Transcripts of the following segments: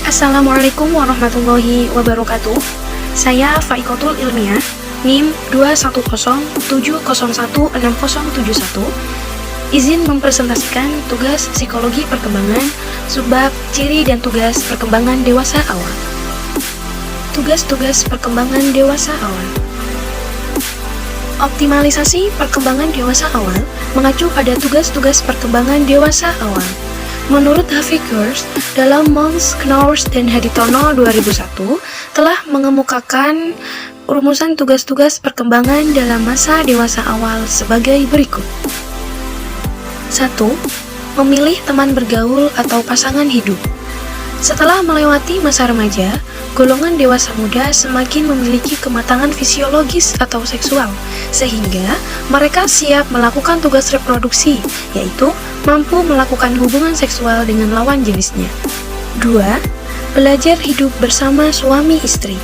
Assalamualaikum warahmatullahi wabarakatuh. Saya Faikotul Ilmiah, NIM 21070160071. Izin mempresentasikan tugas psikologi perkembangan, subbab ciri dan tugas perkembangan dewasa awal. Tugas-tugas perkembangan dewasa awal. Optimalisasi perkembangan dewasa awal mengacu pada tugas-tugas perkembangan dewasa awal. Menurut Harvey Kurz, dalam Mons, Knowles, dan Haditono 2001, telah mengemukakan rumusan tugas-tugas perkembangan dalam masa dewasa awal sebagai berikut. 1. Memilih teman bergaul atau pasangan hidup. Setelah melewati masa remaja, golongan dewasa muda semakin memiliki kematangan fisiologis atau seksual, sehingga mereka siap melakukan tugas reproduksi, yaitu mampu melakukan hubungan seksual dengan lawan jenisnya. 2. Belajar hidup bersama suami istri.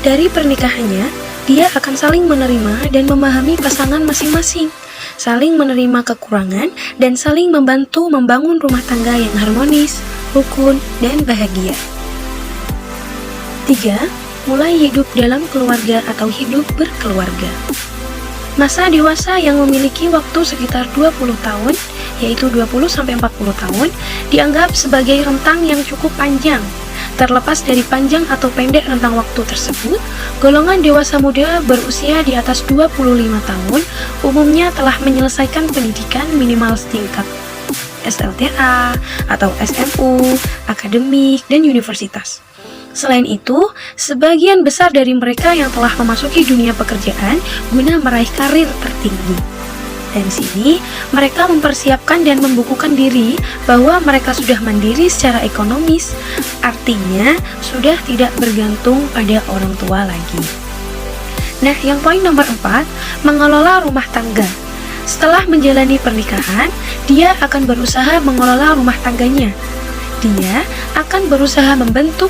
Dari pernikahannya, dia akan saling menerima dan memahami pasangan masing-masing, saling menerima kekurangan, dan saling membantu membangun rumah tangga yang harmonis, rukun, dan bahagia. 3. Mulai hidup dalam keluarga atau hidup berkeluarga. Masa dewasa yang memiliki waktu sekitar 20 tahun, yaitu 20-40 tahun, dianggap sebagai rentang yang cukup panjang. Terlepas dari panjang atau pendek rentang waktu tersebut, golongan dewasa muda berusia di atas 25 tahun umumnya telah menyelesaikan pendidikan minimal setingkat SLTA atau SMU, akademik, dan universitas. Selain itu, sebagian besar dari mereka yang telah memasuki dunia pekerjaan guna meraih karir tertinggi. Dari sini, mereka mempersiapkan dan membukukan diri bahwa mereka sudah mandiri secara ekonomis, artinya sudah tidak bergantung pada orang tua lagi. Nah, yang poin nomor 4, mengelola rumah tangga. Setelah menjalani pernikahan, dia akan berusaha mengelola rumah tangganya. Dia akan berusaha membentuk,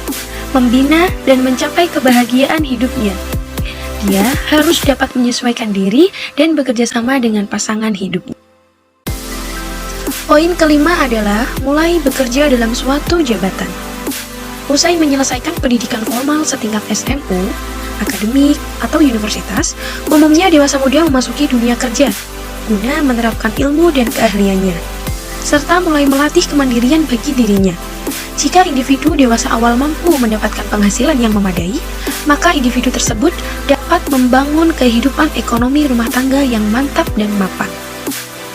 membina, dan mencapai kebahagiaan hidupnya. Dia harus dapat menyesuaikan diri dan bekerja sama dengan pasangan hidupnya. Poin kelima adalah mulai bekerja dalam suatu jabatan. Usai menyelesaikan pendidikan formal setingkat SMU, akademik, atau universitas, umumnya dewasa muda memasuki dunia kerja guna menerapkan ilmu dan keahliannya, serta mulai melatih kemandirian bagi dirinya. Jika individu dewasa awal mampu mendapatkan penghasilan yang memadai, maka individu tersebut dapat membangun kehidupan ekonomi rumah tangga yang mantap dan mapan.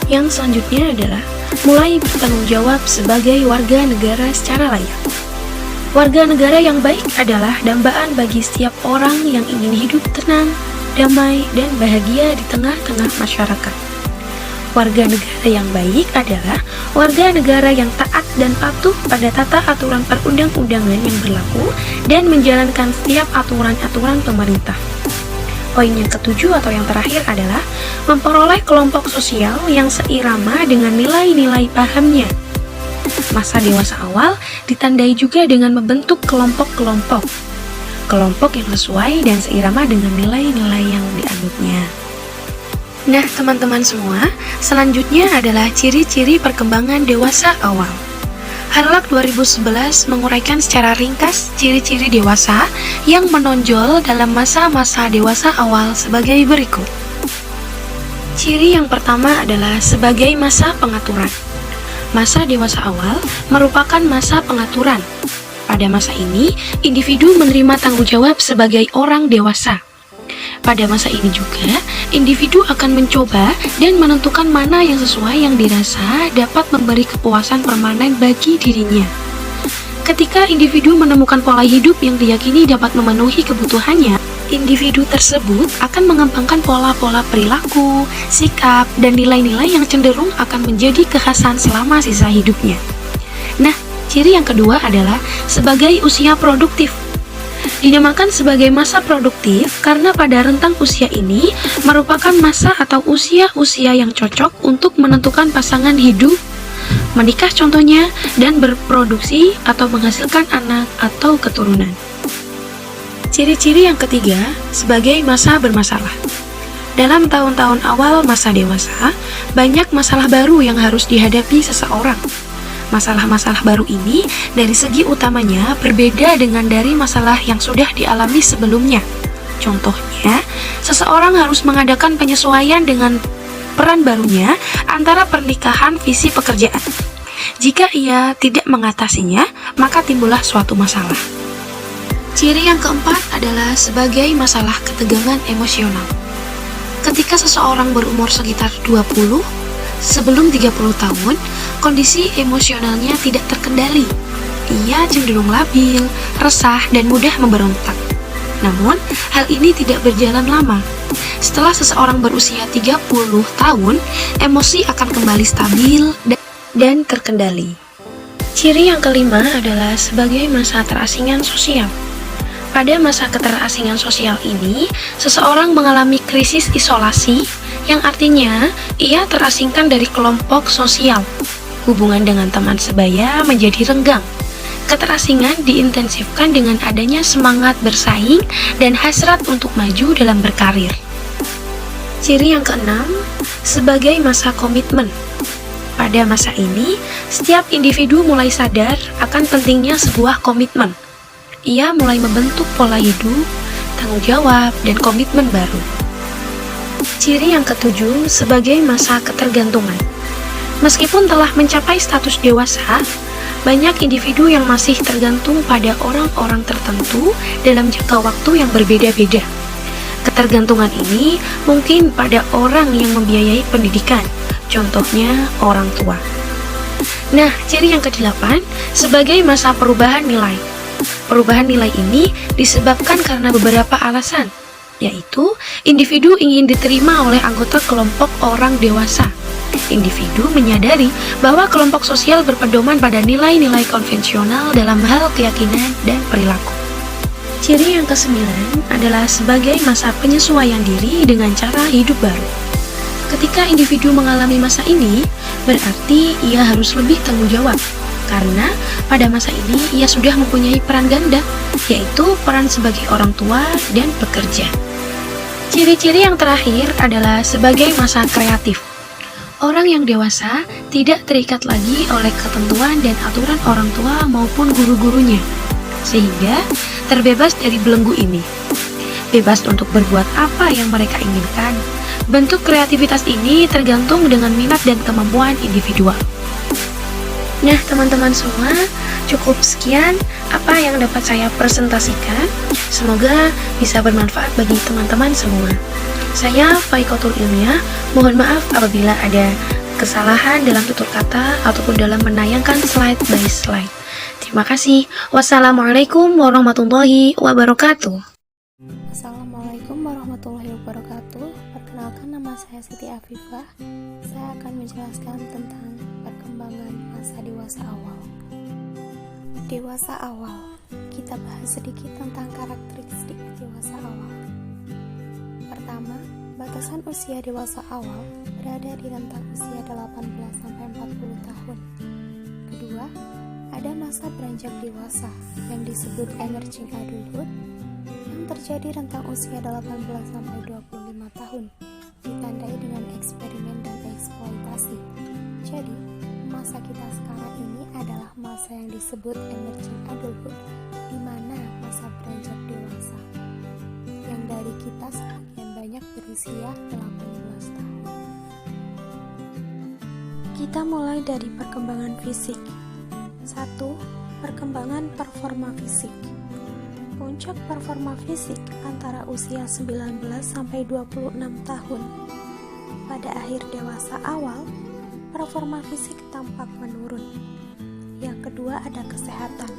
Yang selanjutnya adalah mulai bertanggung jawab sebagai warga negara secara layak. Warga negara yang baik adalah dambaan bagi setiap orang yang ingin hidup tenang, damai, dan bahagia di tengah-tengah masyarakat. Warga negara yang baik adalah warga negara yang taat dan patuh pada tata aturan perundang-undangan yang berlaku dan menjalankan setiap aturan-aturan pemerintah. Poin yang ketujuh atau yang terakhir adalah memperoleh kelompok sosial yang seirama dengan nilai-nilai pahamnya. Masa dewasa awal ditandai juga dengan membentuk kelompok-kelompok yang sesuai dan seirama dengan nilai-nilai yang dianutnya. Nah, teman-teman semua, selanjutnya adalah ciri-ciri perkembangan dewasa awal. Harlak 2011 menguraikan secara ringkas ciri-ciri dewasa yang menonjol dalam masa-masa dewasa awal sebagai berikut. Ciri yang pertama adalah sebagai masa pengaturan. Masa dewasa awal merupakan masa pengaturan. Pada masa ini, individu menerima tanggung jawab sebagai orang dewasa. Pada masa ini juga, individu akan mencoba dan menentukan mana yang sesuai yang dirasa dapat memberi kepuasan permanen bagi dirinya. Ketika individu menemukan pola hidup yang diyakini dapat memenuhi kebutuhannya, individu tersebut akan mengembangkan pola-pola perilaku, sikap, dan nilai-nilai yang cenderung akan menjadi kekhasan selama sisa hidupnya. Nah, ciri yang kedua adalah sebagai usia produktif. Dinamakan sebagai masa produktif karena pada rentang usia ini merupakan masa atau usia-usia yang cocok untuk menentukan pasangan hidup, menikah contohnya, dan berproduksi atau menghasilkan anak atau keturunan. Ciri-ciri yang ketiga sebagai masa bermasalah. Dalam tahun-tahun awal masa dewasa, banyak masalah baru yang harus dihadapi seseorang. Masalah-masalah baru ini dari segi utamanya berbeda dengan dari masalah yang sudah dialami sebelumnya. Contohnya, seseorang harus mengadakan penyesuaian dengan peran barunya antara pernikahan visi pekerjaan. Jika ia tidak mengatasinya, maka timbullah suatu masalah. Ciri yang keempat adalah sebagai masalah ketegangan emosional. Ketika seseorang berumur sekitar 20 sebelum 30 tahun, kondisi emosionalnya tidak terkendali. Ia cenderung labil, resah, dan mudah memberontak. Namun, hal ini tidak berjalan lama. Setelah seseorang berusia 30 tahun, emosi akan kembali stabil dan terkendali. Ciri yang kelima adalah sebagai masa terasingan sosial. Pada masa keterasingan sosial ini, seseorang mengalami krisis isolasi, yang artinya ia terasingkan dari kelompok sosial. Hubungan dengan teman sebaya menjadi renggang. Keterasingan diintensifkan dengan adanya semangat bersaing dan hasrat untuk maju dalam berkarir. Ciri yang keenam, sebagai masa komitmen. Pada masa ini, setiap individu mulai sadar akan pentingnya sebuah komitmen. Ia mulai membentuk pola hidup, tanggung jawab, dan komitmen baru. Ciri yang ketujuh, sebagai masa ketergantungan. Meskipun telah mencapai status dewasa, banyak individu yang masih tergantung pada orang-orang tertentu dalam jangka waktu yang berbeda-beda. Ketergantungan ini mungkin pada orang yang membiayai pendidikan, contohnya orang tua. Nah, ciri yang kedelapan, sebagai masa perubahan nilai. Perubahan nilai ini disebabkan karena beberapa alasan, yaitu individu ingin diterima oleh anggota kelompok orang dewasa. Individu menyadari bahwa kelompok sosial berpedoman pada nilai-nilai konvensional dalam hal keyakinan dan perilaku. Ciri yang kesembilan adalah sebagai masa penyesuaian diri dengan cara hidup baru. Ketika individu mengalami masa ini, berarti ia harus lebih tanggung jawab, karena pada masa ini ia sudah mempunyai peran ganda, yaitu peran sebagai orang tua dan pekerja. Ciri-ciri yang terakhir adalah sebagai masa kreatif. Orang yang dewasa tidak terikat lagi oleh ketentuan dan aturan orang tua maupun guru-gurunya, sehingga terbebas dari belenggu ini. Bebas untuk berbuat apa yang mereka inginkan. Bentuk kreativitas ini tergantung dengan minat dan kemampuan individual. Nah, teman-teman semua, cukup sekian apa yang dapat saya presentasikan. Semoga bisa bermanfaat bagi teman-teman semua. Saya Faikotul Ilmiah, mohon maaf apabila ada kesalahan dalam tutur kata ataupun dalam menayangkan slide by slide. Terima kasih. Wassalamualaikum warahmatullahi wabarakatuh. Assalamualaikum warahmatullahi wabarakatuh. Perkenalkan, nama saya Siti Afifah. Saya akan menjelaskan tentang perkembangan masa dewasa awal. Dewasa awal. Kita bahas sedikit tentang karakteristik dewasa awal. Pertama, batasan usia dewasa awal berada di rentang usia 18-40 tahun. Kedua, ada masa beranjak dewasa yang disebut emerging adulthood yang terjadi rentang usia 18-25 tahun, ditandai dengan eksperimen dan eksploitasi. Jadi, masa kita sekarang ini adalah masa yang disebut emerging adulthood, di mana masa beranjak dewasa, yang dari kita sebagian banyak berusia 18 tahun. Kita mulai dari perkembangan fisik. 1. Perkembangan performa fisik. Puncak performa fisik antara usia 19-26 tahun. Pada akhir dewasa awal, performa fisik tampak menurun. Yang kedua ada kesehatan.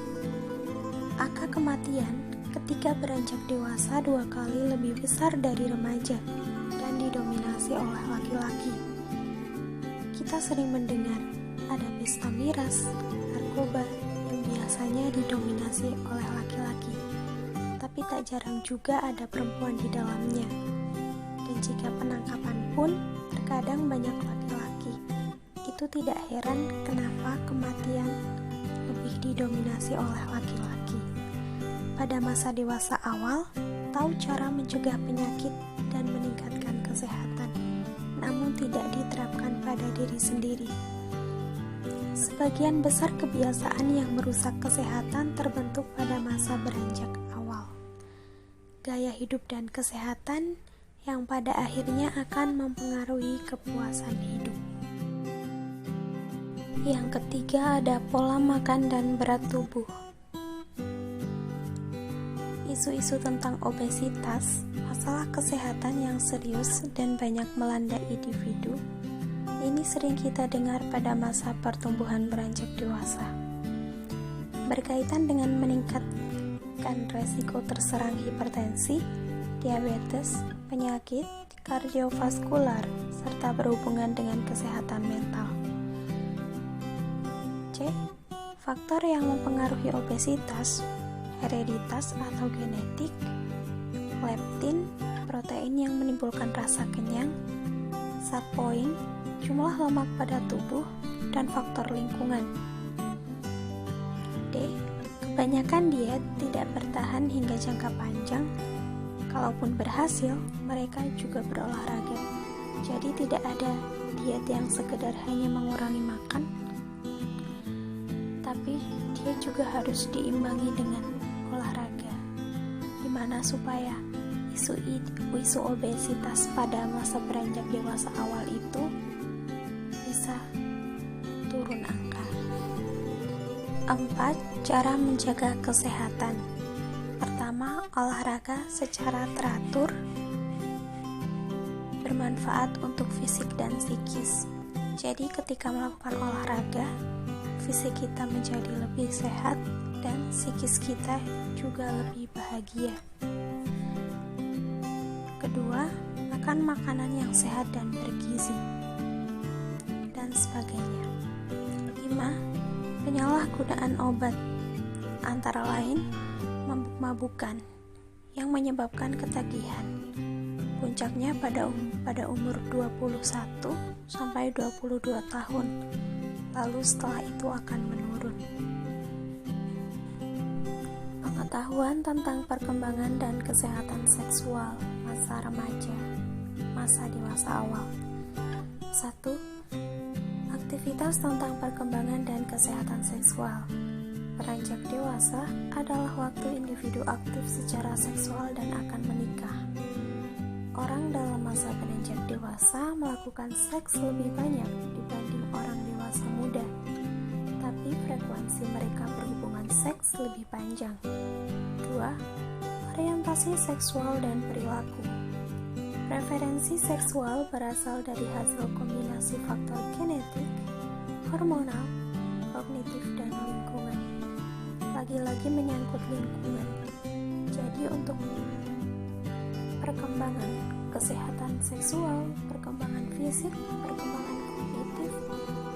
Angka kematian ketika beranjak dewasa 2 kali lebih besar dari remaja dan didominasi oleh laki-laki. Kita sering mendengar ada pesta miras, narkoba yang biasanya didominasi oleh laki-laki, tapi tak jarang juga ada perempuan di dalamnya. Dan jika penangkapan pun terkadang banyak laki-laki. Itu tidak heran kenapa kematian lebih didominasi oleh laki-laki. Pada masa dewasa awal, tahu cara mencegah penyakit dan meningkatkan kesehatan, namun tidak diterapkan pada diri sendiri. Sebagian besar kebiasaan yang merusak kesehatan terbentuk pada masa beranjak awal. Gaya hidup dan kesehatan yang pada akhirnya akan mempengaruhi kepuasan hidup. Yang ketiga ada pola makan dan berat tubuh. Isu-isu tentang obesitas, masalah kesehatan yang serius dan banyak melanda individu, ini sering kita dengar pada masa pertumbuhan beranjak dewasa. Berkaitan dengan meningkatkan resiko terserang hipertensi, diabetes, penyakit kardiovaskular, serta berhubungan dengan kesehatan mental. C. Faktor yang mempengaruhi obesitas, hereditas atau genetik, leptin, protein yang menimbulkan rasa kenyang, set point, jumlah lemak pada tubuh, dan faktor lingkungan. D. Kebanyakan diet tidak bertahan hingga jangka panjang. Kalaupun berhasil, mereka juga berolahraga. Jadi tidak ada diet yang sekedar hanya mengurangi makan, tapi dia juga harus diimbangi dengan olahraga. Gimana supaya isu obesitas pada masa beranjak dewasa awal itu bisa turun angka. 4. Cara menjaga kesehatan. Pertama, olahraga secara teratur bermanfaat untuk fisik dan psikis. Jadi ketika melakukan olahraga, fisik kita menjadi lebih sehat dan psikis kita juga lebih bahagia. Kedua, makan makanan yang sehat dan bergizi, dan sebagainya. 5. Penyalahgunaan obat, antara lain mabuk-mabukan yang menyebabkan ketagihan. Puncaknya pada umur 21 sampai 22 tahun. Lalu setelah itu akan menurun. Pengetahuan tentang perkembangan dan kesehatan seksual masa remaja, masa dewasa awal. 1. Aktivitas tentang perkembangan dan kesehatan seksual. Beranjak dewasa adalah waktu individu aktif secara seksual dan akan menikah. Orang dalam masa beranjak dewasa melakukan seks lebih banyak dibanding orang dewasa muda, tapi frekuensi mereka berhubungan seks lebih panjang. 2. Orientasi seksual dan perilaku. Preferensi seksual berasal dari hasil kombinasi faktor genetik, hormonal, kognitif, dan lingkungan. Lagi-lagi menyangkut lingkungan. Jadi untuk perkembangan kesehatan seksual, perkembangan fisik, perkembangan kognitif,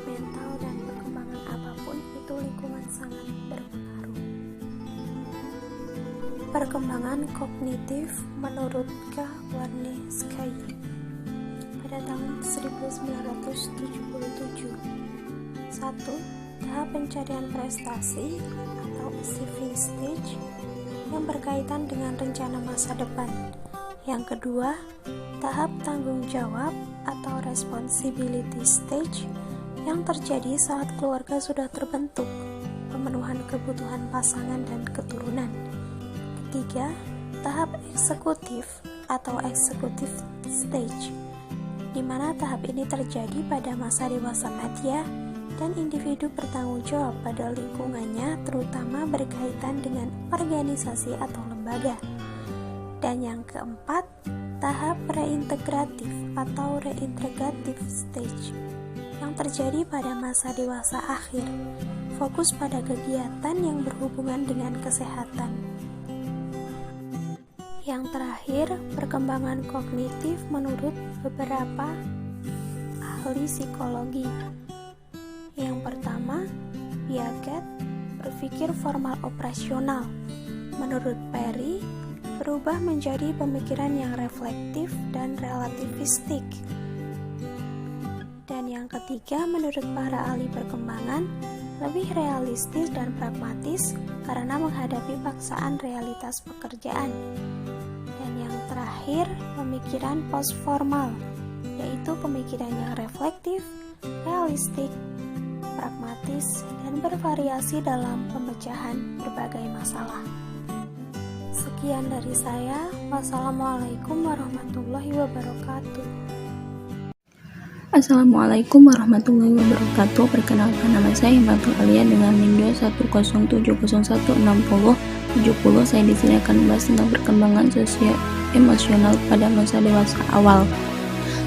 mental, dan perkembangan apapun itu lingkungan sangat berpengaruh. Perkembangan kognitif menurut K. Warneskaya pada tahun 1977. 1. Tahap pencarian prestasi atau achieving stage yang berkaitan dengan rencana masa depan. Yang kedua, tahap tanggung jawab atau responsibility stage yang terjadi saat keluarga sudah terbentuk, pemenuhan kebutuhan pasangan dan keturunan. Ketiga, tahap eksekutif atau executive stage, di mana tahap ini terjadi pada masa dewasa madya dan individu bertanggung jawab pada lingkungannya, terutama berkaitan dengan organisasi atau lembaga. Dan yang keempat, tahap reintegratif atau reintegrative stage yang terjadi pada masa dewasa akhir, fokus pada kegiatan yang berhubungan dengan kesehatan. Yang terakhir, perkembangan kognitif menurut beberapa ahli psikologi. Yang pertama, Piaget, berpikir formal operasional. Menurut Perry, berubah menjadi pemikiran yang reflektif dan relativistik. Dan yang ketiga, menurut para ahli perkembangan, lebih realistis dan pragmatis karena menghadapi paksaan realitas pekerjaan. Dan yang terakhir, pemikiran postformal, yaitu pemikiran yang reflektif, realistik, pragmatis, dramatis dan bervariasi dalam pemecahan berbagai masalah. Sekian dari saya. Wassalamualaikum warahmatullahi wabarakatuh. Assalamualaikum warahmatullahi wabarakatuh. Perkenalkan, nama saya Himatul Alia dengan NIM 107016070. Saya di sini akan membahas tentang perkembangan sosial emosional pada masa dewasa awal.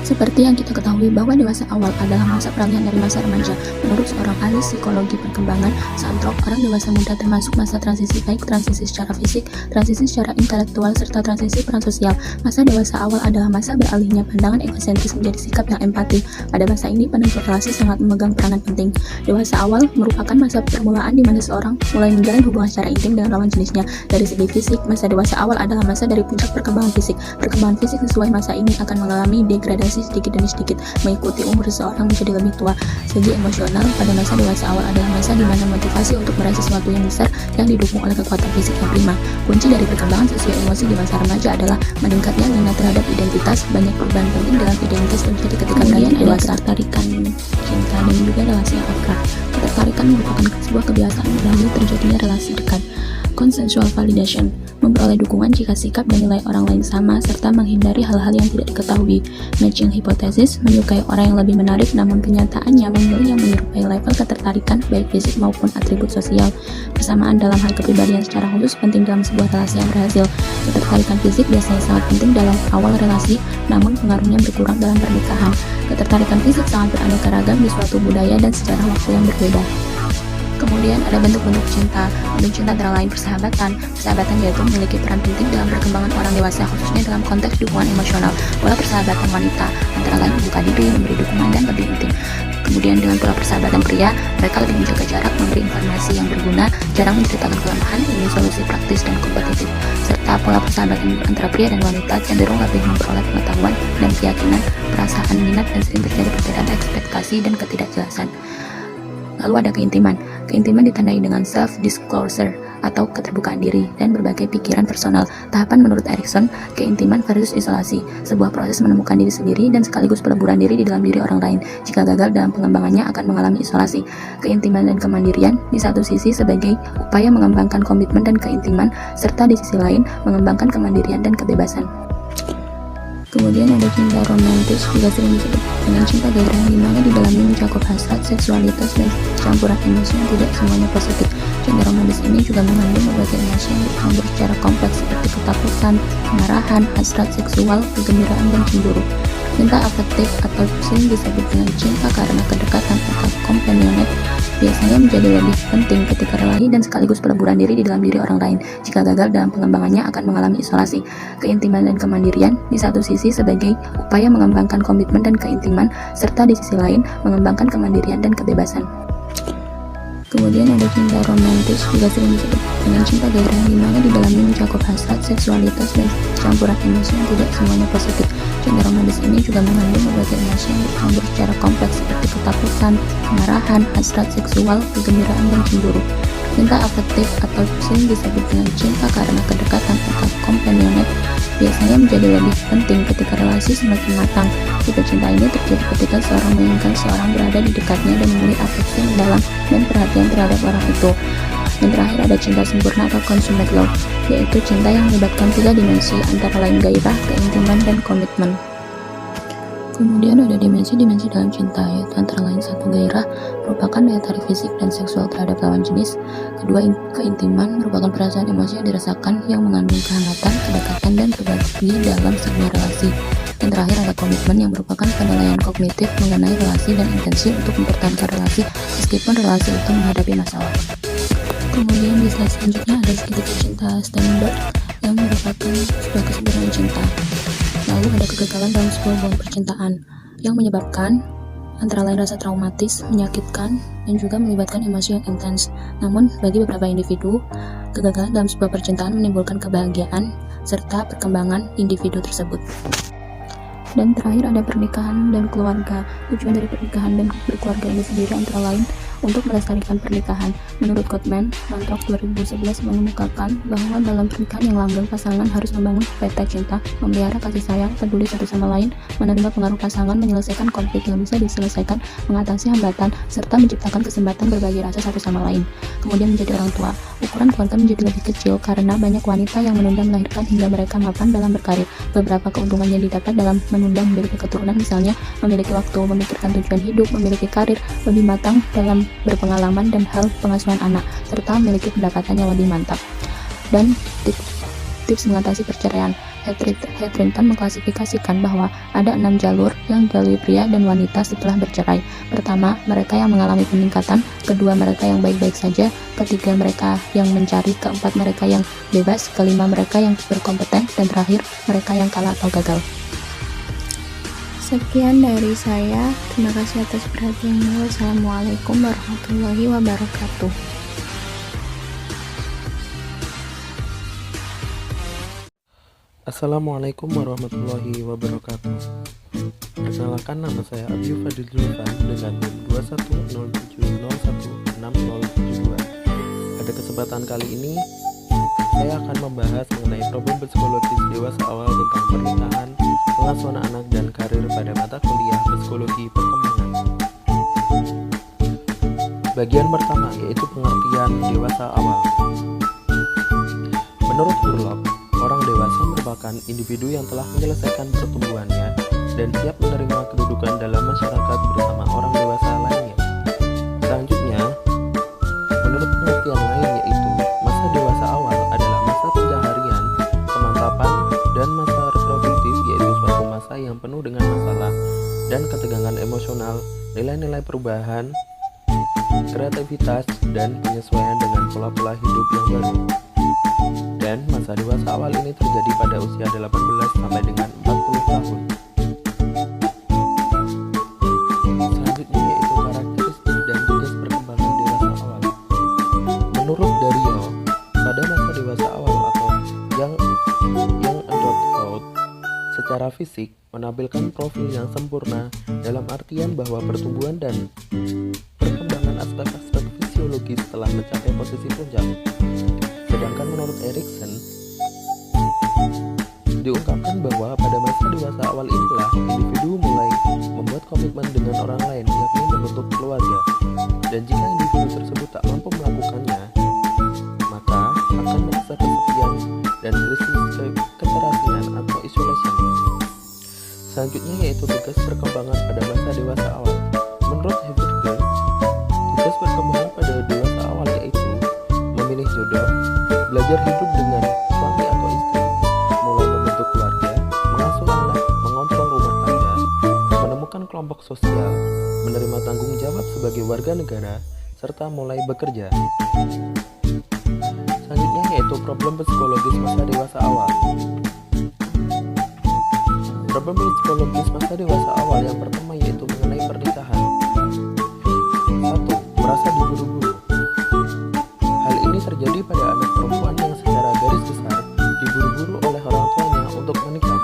Seperti yang kita ketahui bahwa dewasa awal adalah masa peralihan dari masa remaja. Menurut seorang ahli psikologi perkembangan, Santrop, orang dewasa muda termasuk masa transisi, baik transisi secara fisik, transisi secara intelektual, serta transisi peran sosial. Masa dewasa awal adalah masa beralihnya pandangan egosentris menjadi sikap yang empati. Pada masa ini, penentu relasi sangat memegang peranan penting. Dewasa awal merupakan masa permulaan di mana seorang mulai menjalin hubungan secara intim dengan lawan jenisnya. Dari segi fisik, masa dewasa awal adalah masa dari puncak perkembangan fisik. Perkembangan fisik sesuai masa ini akan mengalami degradasi sedikit demi sedikit mengikuti umur seseorang menjadi lebih tua. Segi emosional, pada masa dewasa awal adalah masa di mana motivasi untuk meraih sesuatu yang besar yang didukung oleh kekuatan fisik yang prima. Kunci dari perkembangan sosial emosi di masa remaja adalah meningkatnya minat terhadap identitas. Banyak perubahan penting dalam identitas terjadi ketika beranjak dewasa. Ketertarikan, cinta, dan juga relasi yang akrab. Ketertarikan merupakan sebuah kebiasaan melalui terjadinya relasi dekat. Consensual validation, memperoleh dukungan jika sikap dan nilai orang lain sama, serta menghindari hal-hal yang tidak diketahui. Matching hypothesis, menyukai orang yang lebih menarik namun kenyataannya memilih yang menyerupai level ketertarikan baik fisik maupun atribut sosial. Persamaan dalam hal kepribadian secara khusus penting dalam sebuah relasi yang berhasil. Ketertarikan fisik biasanya sangat penting dalam awal relasi, namun pengaruhnya berkurang dalam pernikahan. Ketertarikan fisik sangat beraneka ragam di suatu budaya dan sejarah waktu yang berbeda. Kemudian ada bentuk-bentuk cinta. Bentuk cinta antara lain persahabatan. Persahabatan yaitu memiliki peran penting dalam perkembangan orang dewasa, khususnya dalam konteks dukungan emosional. Pola persahabatan wanita antara lain membuka diri, memberi dukungan, dan lebih intim. Kemudian dengan pola persahabatan pria, mereka lebih menjaga jarak, memberi informasi yang berguna, jarang menceritakan kelemahan, ingin solusi praktis dan kompetitif. Serta pola persahabatan antara pria dan wanita cenderung lebih memperoleh pengetahuan dan keyakinan, perasaan, minat, dan sering terjadi perbedaan ekspektasi dan ketidakjelasan. Lalu ada keintiman. Keintiman ditandai dengan self-disclosure atau keterbukaan diri dan berbagai pikiran personal. Tahapan menurut Erikson, keintiman versus isolasi, sebuah proses menemukan diri sendiri dan sekaligus peleburan diri di dalam diri orang lain. Jika gagal dalam pengembangannya akan mengalami isolasi. Keintiman dan kemandirian di satu sisi sebagai upaya mengembangkan komitmen dan keintiman, serta di sisi lain mengembangkan kemandirian dan kebebasan. Kemudian ada cinta romantis, juga sering disebut dengan cinta gairah, di mana di dalamnya mencakup hasrat, seksualitas, dan campuran emosi yang tidak semuanya positif. Cinta romantis ini juga mengandung berbagai emosi yang bercampur secara kompleks seperti ketakutan, kemarahan, hasrat seksual, kegembiraan, dan cemburu. Cinta afektif atau sering disebut dengan cinta karena kedekatan atau companionate biasanya menjadi lebih penting ketika relasi dan sekaligus peleburan diri di dalam diri orang lain. Jika gagal dalam pengembangannya akan mengalami isolasi. Keintiman dan kemandirian di satu sisi sebagai upaya mengembangkan komitmen dan keintiman, serta di sisi lain mengembangkan kemandirian dan kebebasan. Kemudian ada cinta romantis, juga sering disebut dengan cinta gairah, di mana di dalamnya mencakup hasrat, seksualitas, dan campuran emosi yang tidak semuanya positif. Cinta romantis ini juga mengandung berbagai emosi yang bercampur secara kompleks seperti ketakutan, kemarahan, hasrat seksual, kegembiraan, dan cemburu. Cinta afektif atau sering disebut dengan cinta karena kedekatan atau companionate biasanya menjadi lebih penting ketika relasi semakin matang. Tipe cinta ini terjadi ketika seorang menginginkan seorang berada di dekatnya dan memiliki afeksi yang dalam dan perhatian terhadap orang itu. Dan terakhir ada cinta sempurna atau consummate love, yaitu cinta yang melibatkan 3 dimensi antara lain gairah, keintiman, dan komitmen. Kemudian ada dimensi-dimensi dalam cinta, yaitu antara lain 1. Gairah merupakan daya tarik fisik dan seksual terhadap lawan jenis. 2. Keintiman merupakan perasaan emosi yang dirasakan yang mengandung kehangatan, kedekatan, dan berbagi dalam sebuah relasi. Dan terakhir ada komitmen yang merupakan penilaian kognitif mengenai relasi dan intensi untuk mempertahankan relasi meskipun relasi itu menghadapi masalah. Kemudian di slide selanjutnya ada segitiga cinta Steinberg yang merupakan sebuah kesempurnaan cinta. Lalu ada kegagalan dalam sebuah hubungan percintaan yang menyebabkan antara lain rasa traumatis, menyakitkan, dan juga melibatkan emosi yang intens. Namun bagi beberapa individu, kegagalan dalam sebuah percintaan menimbulkan kebahagiaan serta perkembangan individu tersebut. Dan terakhir ada pernikahan dan keluarga. Tujuan dari pernikahan dan berkeluarga ini sendiri antara lain untuk melestarikan pernikahan. Menurut Gottman, Mantok 2011 mengemukakan bahwa dalam pernikahan yang langgeng, pasangan harus membangun peta cinta, memelihara kasih sayang, peduli satu sama lain, menerima pengaruh pasangan, menyelesaikan konflik yang bisa diselesaikan, mengatasi hambatan, serta menciptakan kesempatan berbagi rasa satu sama lain. Kemudian menjadi orang tua. Ukuran keluarga menjadi lebih kecil karena banyak wanita yang menunda melahirkan hingga mereka mapan dalam berkarir. Beberapa keuntungan yang didapat dalam menunda memiliki keturunan misalnya memiliki waktu memikirkan tujuan hidup, memiliki karir lebih matang dalam berpengalaman dan hal pengasuhan anak, serta memiliki pendapatan yang lebih mantap. Dan tips mengatasi perceraian. Hetherington mengklasifikasikan bahwa ada 6 jalur yang dilalui pria dan wanita setelah bercerai. Pertama, mereka yang mengalami peningkatan. Kedua, mereka yang baik-baik saja. Ketiga, mereka yang mencari. Keempat, mereka yang bebas. Kelima, mereka yang berkompeten. Dan terakhir, mereka yang kalah atau gagal. Sekian dari saya. Terima kasih atas perhatiannya. Wassalamualaikum warahmatullahi wabarakatuh. Assalamualaikum warahmatullahi wabarakatuh. Perkenalkan, nama saya Abiyu Fadil Julfan dengan NIM 2107016072. Pada kesempatan kali ini, saya akan membahas mengenai problem psikologis dewasa awal tentang pernikahan, pengasuhan anak, dan karir pada mata kuliah psikologi perkembangan. Bagian pertama yaitu pengertian dewasa awal. Menurut Burlock, orang dewasa merupakan individu yang telah menyelesaikan pertumbuhannya dan siap menerima kedudukan dalam masyarakat bersama orang dewasa lainnya. Selanjutnya, menurut pengertian lain yaitu masa dewasa awal adalah masa pencaharian, kemantapan, dan masa reproduktif, yaitu suatu masa yang penuh dengan masalah dan ketegangan emosional, nilai-nilai perubahan, kreativitas, dan penyesuaian dengan pola-pola hidup yang baru. Dan masa dewasa awal ini terjadi pada usia 18 sampai dengan 40 tahun. Selanjutnya yaitu karakteristik dan tugas perkembangan dewasa awal. Menurut Dario, pada masa dewasa awal atau young adulthood, secara fisik menampilkan profil yang sempurna dalam artian bahwa pertumbuhan dan perkembangan aspek-aspek fisiologis telah mencapai posisi puncak. Sedangkan menurut Erikson, diungkapkan bahwa pada masa dewasa awal inilah individu mulai membuat komitmen dengan orang lain, yakni membentuk keluarga. Dan jika individu tersebut tak mampu melakukannya, maka akan merasa kesepian dan krisis keterasingan atau isolation. Selanjutnya yaitu tugas perkembangan pada masa dewasa awal. Menurut Heidegger, tugas perkembangan pada dewasa awal yaitu memilih jodoh, belajar hidup dengan suami atau istri, mulai membentuk keluarga, mengasuh anak, mengontrol rumah tangga, menemukan kelompok sosial, menerima tanggung jawab sebagai warga negara, serta mulai bekerja. Selanjutnya yaitu problem psikologis masa dewasa awal. Problem psikologis masa dewasa awal yang pertama yaitu mengenai pernikahan. 1. Merasa diburu-buru. Hal ini terjadi pada anak perempuan yang secara garis besar diburu-buru oleh orang tuanya untuk menikah.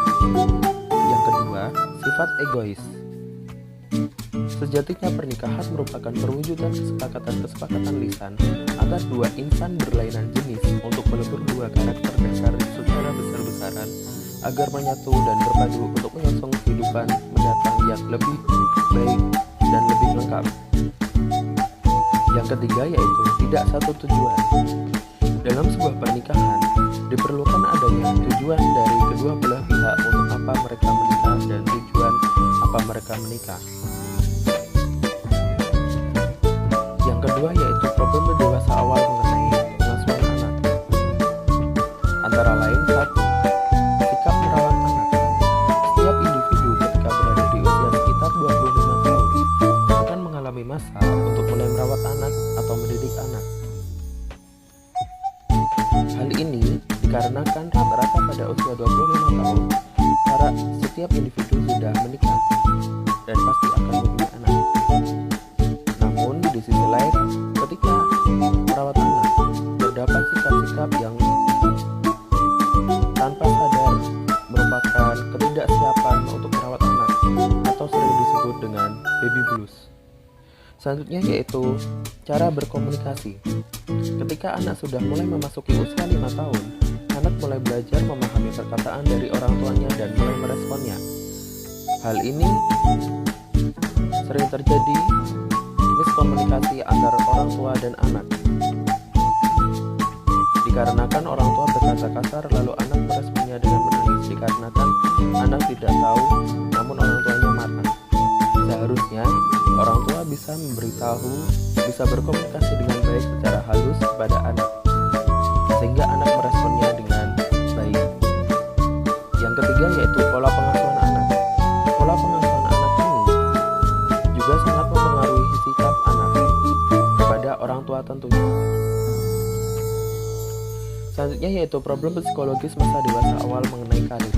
Yang kedua, sifat egois. Sejatinya pernikahan merupakan perwujudan kesepakatan lisan antara dua insan berlainan jenis untuk melebur dua karakter dasar secara besar-besaran agar menyatu dan berpadu untuk menyongsong kehidupan mendatang yang lebih baik dan lebih lengkap. Yang ketiga yaitu tidak satu tujuan. Dalam sebuah pernikahan, diperlukan adanya tujuan dari kedua belah pihak untuk apa mereka menikah dan tujuan apa mereka menikah. Yang kedua yaitu problem dewasa awal mengenai pengasuhan anak. Antara lain, 1. Sikap merawat anak. Setiap individu ketika berada di usia sekitar 25 tahun akan mengalami masa untuk mulai merawat anak atau mendidik anak. Hal ini dikarenakan rata-rata pada usia 25 tahun para setiap individu sudah menikah dan pasti akan mempunyai anak. Namun di sisi lain, ketika merawat anak, terdapat sikap-sikap yang tanpa sadar merupakan ketidaksiapan untuk merawat anak atau sering disebut dengan baby blues. Selanjutnya yaitu cara berkomunikasi. Ketika anak sudah mulai memasuki usia 5 tahun, anak mulai belajar memahami perkataan dari orang tuanya dan mulai meresponnya. Hal ini sering terjadi miskomunikasi antara orang tua dan anak. Dikarenakan orang tua berkata kasar lalu anak meresponnya dengan menangis, dikarenakan anak tidak tahu namun orang tuanya marah. Seharusnya orang tua bisa bisa berkomunikasi dengan baik secara halus kepada anak, sehingga anak meresponnya dengan baik. Yang ketiga yaitu pola pengasuhan anak. Pola pengasuhan anak ini juga sangat mempengaruhi sikap anak kepada orang tua tentunya. Selanjutnya yaitu problem psikologis masa dewasa awal mengenai karir.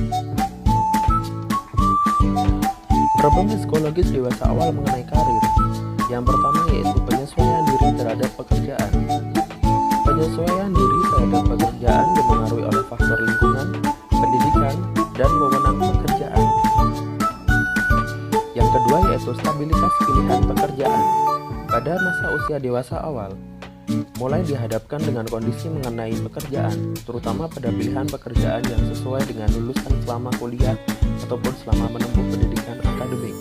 Problem psikologis dewasa awal mengenai karir. Yang pertama yaitu penyesuaian diri terhadap pekerjaan. Penyesuaian diri terhadap pekerjaan dipengaruhi oleh faktor lingkungan, pendidikan, dan wewenang pekerjaan. Yang kedua yaitu stabilitas pilihan pekerjaan. Pada masa usia dewasa awal, mulai dihadapkan dengan kondisi mengenai pekerjaan, terutama pada pilihan pekerjaan yang sesuai dengan lulusan selama kuliah ataupun selama menempuh pendidikan akademik.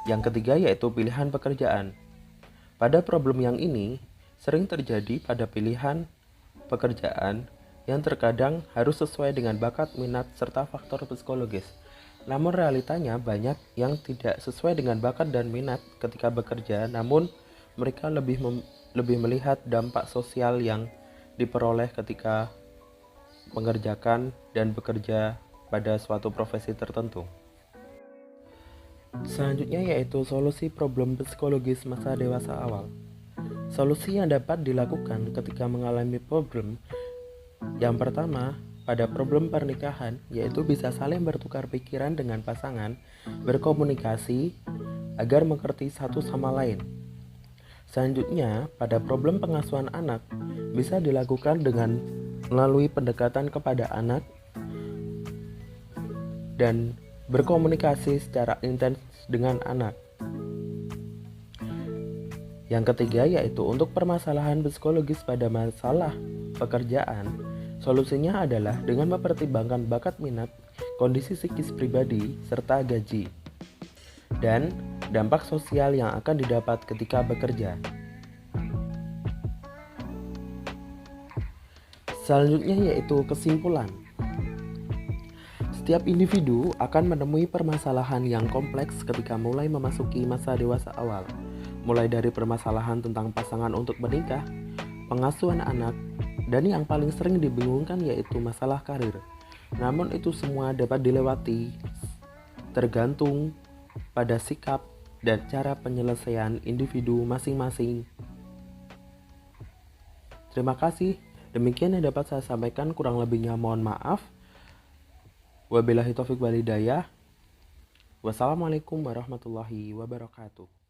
Yang ketiga yaitu pilihan pekerjaan. Pada problem yang ini sering terjadi pada pilihan pekerjaan yang terkadang harus sesuai dengan bakat, minat, serta faktor psikologis. Namun realitanya banyak yang tidak sesuai dengan bakat dan minat ketika bekerja, namun mereka lebih melihat dampak sosial yang diperoleh ketika mengerjakan dan bekerja pada suatu profesi tertentu. Selanjutnya yaitu solusi problem psikologis masa dewasa awal. Solusi yang dapat dilakukan ketika mengalami problem. Yang pertama, pada problem pernikahan, yaitu bisa saling bertukar pikiran dengan pasangan, berkomunikasi agar mengerti satu sama lain. Selanjutnya, pada problem pengasuhan anak, bisa dilakukan dengan melalui pendekatan kepada anak dan berkomunikasi secara intens dengan anak. Yang ketiga yaitu untuk permasalahan psikologis pada masalah pekerjaan, solusinya adalah dengan mempertimbangkan bakat, minat, kondisi psikis pribadi, serta gaji, dan dampak sosial yang akan didapat ketika bekerja. Selanjutnya yaitu kesimpulan. Setiap individu akan menemui permasalahan yang kompleks ketika mulai memasuki masa dewasa awal, mulai dari permasalahan tentang pasangan untuk menikah, pengasuhan anak, dan yang paling sering dibingungkan yaitu masalah karir. Namun itu semua dapat dilewati tergantung pada sikap dan cara penyelesaian individu masing-masing. Terima kasih, demikian yang dapat saya sampaikan, kurang lebihnya mohon maaf. Wabillahi taufiq wal hidayah. Wassalamualaikum warahmatullahi wabarakatuh.